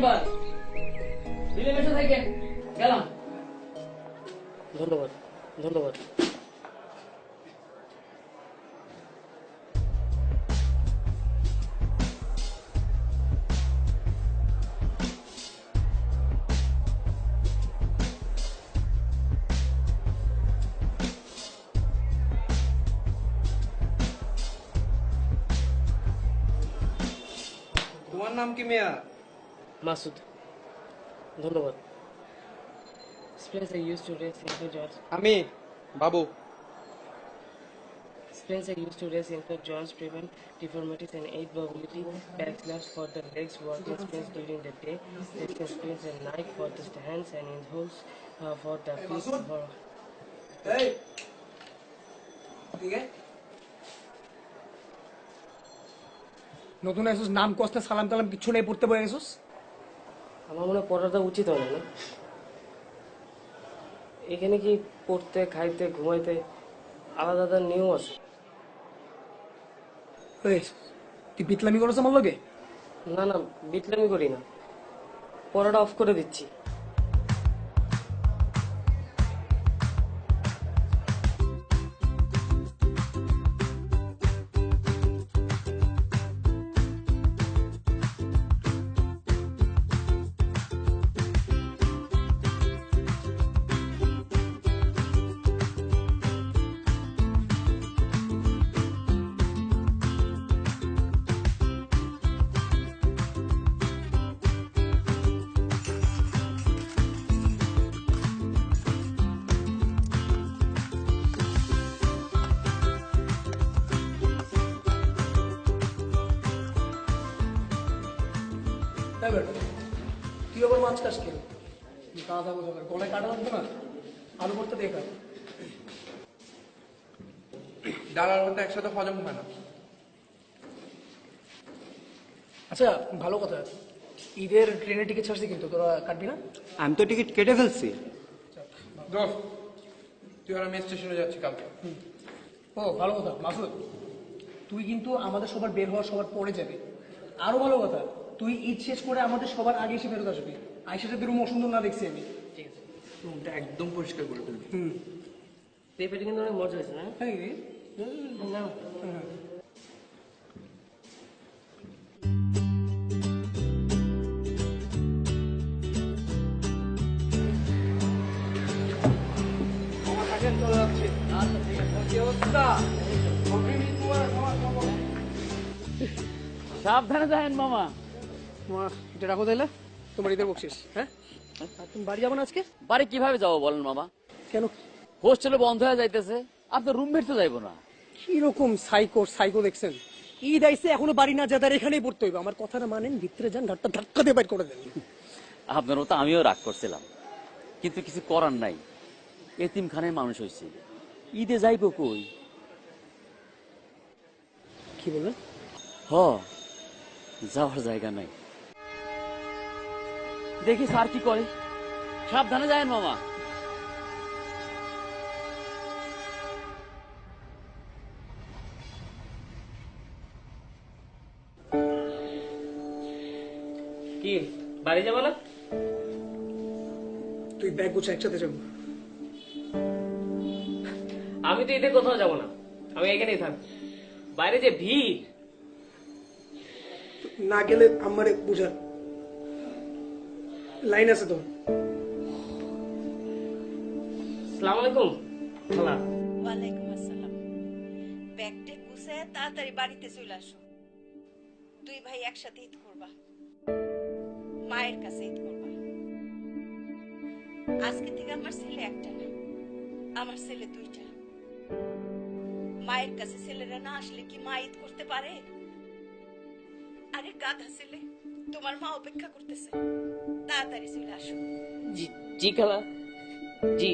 Member, মিলেমিশে থাকেন। গেলাম। ধন্যবাদ, ধন্যবাদ। তোমার নাম কি মিয়া? মাসুদ, ধন্যবাদ। Spencer used to race Inca John's. আমি বাবু। Spencer used to race Inca John's, prevent deformities and aid mobility, backslash for the legs, walking sprints during the day, resting sprints at night for the hands, and inholes for the feet. For এই ঠিক আছে, নতুন এসেছিস, নাম কষ্ট সালাম টালাম কিচ্ছু নেই, পড়তে বসে গেছিস। আমার মনে হয় পড়াটা উচিত হয় না। এখানে কি পড়তে, খাইতে, ঘুমাইতে আলাদা আলাদা নিয়ম আছে? তুই পিতলামি করেছ আমার লগে? না না, বিটলামি করি না, পড়াটা অফ করে দিচ্ছি। তুই আবার মাছ খাস কেন? কাদা বোঝা গলায় কাটা লাগবে না, আলু করতে দেখা। ডাল আর ভাত একসাথে হজম হয় না। আচ্ছা ভালো কথা, ঈদের ট্রেনের টিকিট ছাড়ছি কিন্তু তোরা কাটবি না? আমি তো টিকিট কেটে ফেলছি। দোস্ত, তুই আর আমি স্টেশনে যাচ্ছি কালকে। ও ভালো কথা মাসুদ, তুই কিন্তু আমাদের সবার বের হওয়ার সবার পরে যাবে। আরো ভালো কথা, তুই ঈদ শেষ করে আমাদের সবার আগে এসে ফেরত আসবি। আইসা সাথে রুম অসুন্দর না দেখছি আমি। ঠিক আছে, রুমটা একদম পরিষ্কার করে ফেলবি। পেঁপেটা কিন্তু অনেক মজা হয়েছে না? না চলে যাচ্ছে। সাবধানে যাবেন মামা। এটা রাখো তাইলে, তোমার ঈদের বকশিস। হ্যাঁ, আর তুমি বাড়ি যাবো না আজকে? বাড়ি কিভাবে যাবো বলেন মামা? কেন? হোস্টেলে বন্ধ হয়ে যাইতেছে, আপনার রুমমেট তো যাইবো না। কিরকম সাইকো সাইকো দেখছেন? ঈদ আইসে এখনো বাড়ি না যাদের এখানেই পড়তে হইবে। আমার কথাটা মানেন, ভিতরে যান, ঘাটটা ধাক্কা দিয়ে বাইর করে দেন। আপনারও তো আমিও রাগ করছিলাম, কিন্তু কিছু করার নাই। এতিমখানায় মানুষ হয়েছে, ঈদে যাইবো কই? কি বললেন? হ, যাওয়ার জায়গা নাই। দেখি স্যার কি করে। সাবধানে যায়েন মামা। কি বাড়ি যাবো না? তুই ব্যাগ গুছা, একসাথে যাবো। আমি তো ঈদে কোথাও যাবো না, আমি এখানেই থাকবো। বাইরে যে ভিড়। না গেলে আমার বুঝার লাইন আছে তো। আসসালামু আলাইকুম খালা। ওয়ালাইকুম আসসালাম। ব্যাগটা গুছায় তাড়াতাড়ি বাড়িতে চলে আসো। দুই ভাই একসাথে ঈদ করবা, মায়ের কাছে ঈদ করবা। আজকে থেকে আমার ছেলে একটা না, আমার ছেলে দুইটা। মায়ের কাছে ছেলেরা না আসলে কি মা ঈদ করতে পারে? আরে গাধা ছেলে, তোমার মা অপেক্ষা করতেছে, তাড়াতাড়ি চলে আসো। জি জি খালা, জি।